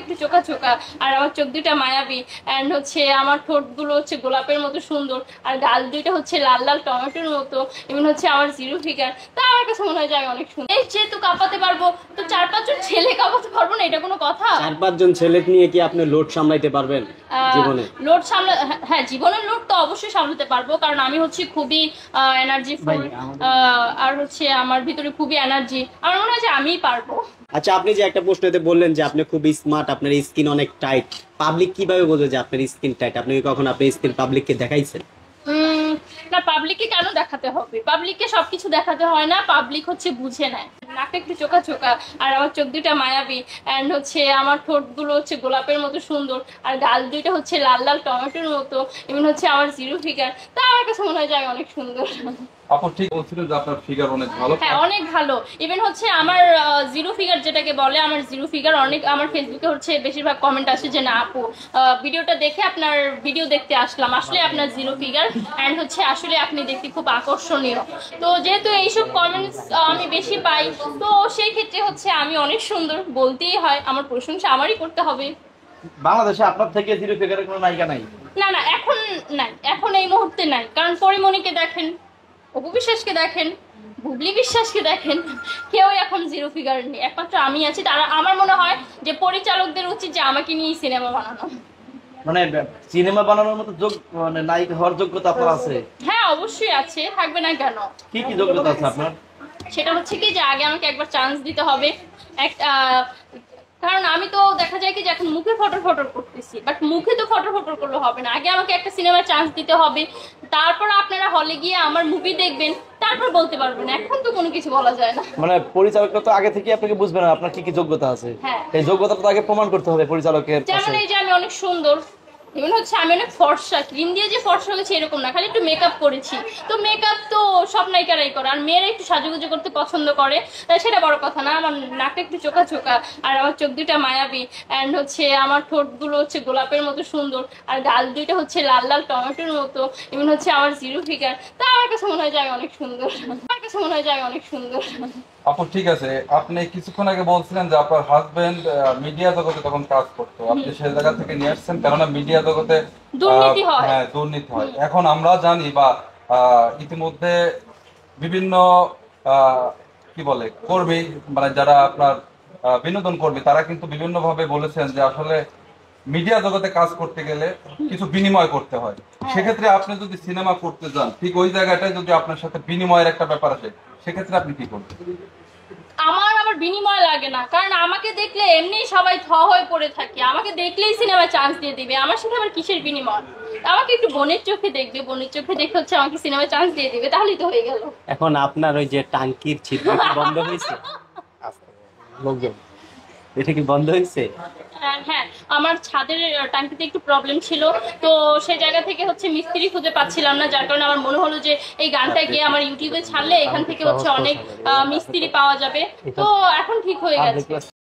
একটু চোখা চোখা, আর আমার চোখ দুটা মায়াবী, এন্ড হচ্ছে আমার ঠোঁটগুলো হচ্ছে গোলাপের মতো সুন্দর, আর গাল দুইটা হচ্ছে লাল লাল টমেটোর মতো, এমন হচ্ছে আমার জিরো ফিগার। তা আমার কাছে মনে হয় যে আমি অনেক সুন্দর। এই যেহেতু কাঁপাতে পারবো, তো 4-5 জন ছেলে কাঁপাতে পারবো না, এটা কোনো কথা? 4-5 জন ছেলে নিয়ে কি আপনি লোড সামলাইতে পারবেন জীবনে? লোড সামলা, হ্যাঁ জীবনের লোড তো অবশ্যই সামলাতে পারবো, কারণ আমি হচ্ছে খুবই এনার্জিফুল, আর হচ্ছে আমার ভিতরে খুবই এনার্জি, আমার মনে হয় যে আমিই পারবো। আচ্ছা, আপনি যে একটা প্রশ্নতে বললেন যে আপনি খুব স্মার্ট, আপনার স্কিন অনেক টাইট, পাবলিক কিভাবে বুঝবে যে আপনার স্কিন টাইট? আপনি কি কখনো আপনার স্কিন পাবলিককে দেখাইছেন? না, পাবলিককে কেন দেখাতে হবে? পাবলিককে সবকিছু দেখাতে হয় না, পাবলিক হচ্ছে বুঝে নেয়। নাকটা একটু চোখা চোখা, আর আমার চোখ দুটা মায়াবী, এন্ড হচ্ছে আমার ঠোঁটগুলো হচ্ছে গোলাপের মতো সুন্দর, আর গাল দুইটা হচ্ছে লাল লাল টমেটোর মতো, এমন হচ্ছে আমার জিরো ফিগার। তা আমার কাছে মনে হয় যে আমি অনেক সুন্দর। আপু ঠিক বলছিলেন যে আপনার ফিগার অনেক ভালো। হ্যাঁ, অনেক ভালো। ইভেন হচ্ছে আমার জিরো ফিগার যেটাকে বলে, আমার জিরো ফিগার অনেক, আমার ফেসবুকে হচ্ছে বেশিরভাগ কমেন্ট আসে যে না আপু, ভিডিওটা দেখে আপনার ভিডিও দেখতে আসলাম, আসলে আপনার জিরো ফিগার, অ্যান্ড হচ্ছে আসলে আপনি দেখতে খুব আকর্ষণীয়। তো যেহেতু এইসব কমেন্টস আমি বেশি পাই, তো সেই ক্ষেত্রে হচ্ছে আমি অনেক সুন্দর বলতেই হয়, আমার প্রশংসা আমারই করতে হবে। বাংলাদেশে আপনার থেকে জিরো ফিগারের কোনো নায়িকা নাই? না না, এখন নাই, এখন এই মুহূর্তে নাই, কারণ পরিমণিকে দেখেন, অপু বিশ্বাসকে দেখেন, বুবলি বিশ্বাসকে দেখেন, কেউ এখন জিরো ফিগার নেই, একমাত্র আমি আছি। তারা, আমার মনে হয় যে পরিচালকদের উচিত যে আমাকে নিয়ে সিনেমা বানানো। মানে সিনেমা বানানোর মতো মানে নায়িকা হওয়ার যোগ্যতা আপনার আছে? হ্যাঁ অবশ্যই আছে, থাকবে না কেন? কি কি যোগ্যতা আছে আপনার? সেটা হচ্ছে কি যে আগে আমাকে একবার চান্স দিতে হবে, একটা, কারণ আমি তো দেখা যায় কি যে এখন মুখে ফটো ফটো করতেছি, বাট মুখে তো ফটো ফটো করলে হবে না, আগে আমাকে একটা সিনেমার চান্স দিতে হবে, তারপর আপনারা হলে গিয়ে আমার মুভি দেখবেন, তারপর বলতে পারবেন, এখন তো কোনো কিছু বলা যায় না। মানে পরিচালকটা তো আগে থেকে আপনাকে বুঝবে না আপনার কি কি যোগ্যতা আছে। হ্যাঁ, এই যোগ্যতাটা তো আগে প্রমাণ করতে হবে পরিচালকের কাছে। যেমন এই যে আমি অনেক সুন্দর, এমন হচ্ছে আমি অনেক ফর্সা, ক্রিম দিয়ে যে ফর্সা হয়েছে এরকম না, খালি একটু মেকআপ করেছি, তো মেকআপ তো সব নায়িকারাই করে, আর মেয়েরা একটু সাজুগুজু করতে পছন্দ করে, সেটা বড় কথা না। আমার নাকটা একটু চোখা চোখা, আর আমার চোখ দুটা মায়াবী, অ্যান্ড হচ্ছে আমার ঠোঁটগুলো হচ্ছে গোলাপের মতো সুন্দর, আর গাল দুইটা হচ্ছে লাল লাল টমেটোর মতো, এমন হচ্ছে আমার জিরো ফিগার। তা আমার কাছে মনে হয় যে আমি অনেক সুন্দর, আমার কাছে মনে হয় যে আমি অনেক সুন্দর। আপু ঠিক আছে, আপনি কিছুক্ষণ আগে বলছিলেন যে আপনার হাজবেন্ড মিডিয়া জগতে তখন কাজ করতো, আপনি সেই জায়গা থেকে নিয়ে আসছেন, কেননা মিডিয়া জগতে দুর্নীতি হয়। হ্যাঁ, দুর্নীতি হয়। এখন আমরা জানি বা ইতিমধ্যে বিভিন্ন কি বলে কর্মী, মানে যারা আপনার বিনোদন কর্মী, তারা কিন্তু বিভিন্ন ভাবে বলেছেন যে আসলে মিডিয়া জগতে কাজ করতে গেলে কিছু বিনিময় করতে হয়। সেক্ষেত্রে আপনি যদি সিনেমা করতে যান, ঠিক ওই জায়গাটায় যদি আপনার সাথে বিনিময়ের একটা ব্যাপার আসে, সেক্ষেত্রে আপনি কি করবেন? আমার বিনিময় লাগে না, কারণ আমাকে দেখলে এমনি সবাই থ হয়ে পড়ে থাকে, আমাকে দেখলেই সিনেমায় চান্স দিয়ে দিবে, আমার সাথে আবার কিসের বিনিময়? আমাকে একটু বোনের চোখে দেখবে, বোনের চোখে দেখে হচ্ছে আমাকে সিনেমায় চান্স দিয়ে দিবে, তাহলেই তো হয়ে গেল। এখন আপনার ওই যে টাঙ্কির ছিদ্র কি বন্ধ হয়েছে? লোকজন, এটা কি বন্ধ হয়েছে? হ্যাঁ, আমার ছাদের টাঙ্কিতে একটু প্রবলেম ছিল, তো সেই জায়গা থেকে হচ্ছে মিস্ত্রি খুঁজে পাচ্ছিলাম না, যার কারণে আমার মনে হলো যে এই গানটা গিয়ে আমার ইউটিউবে ছাড়লে এখান থেকে হচ্ছে অনেক মিস্ত্রি পাওয়া যাবে, তো এখন ঠিক হয়ে গেছে।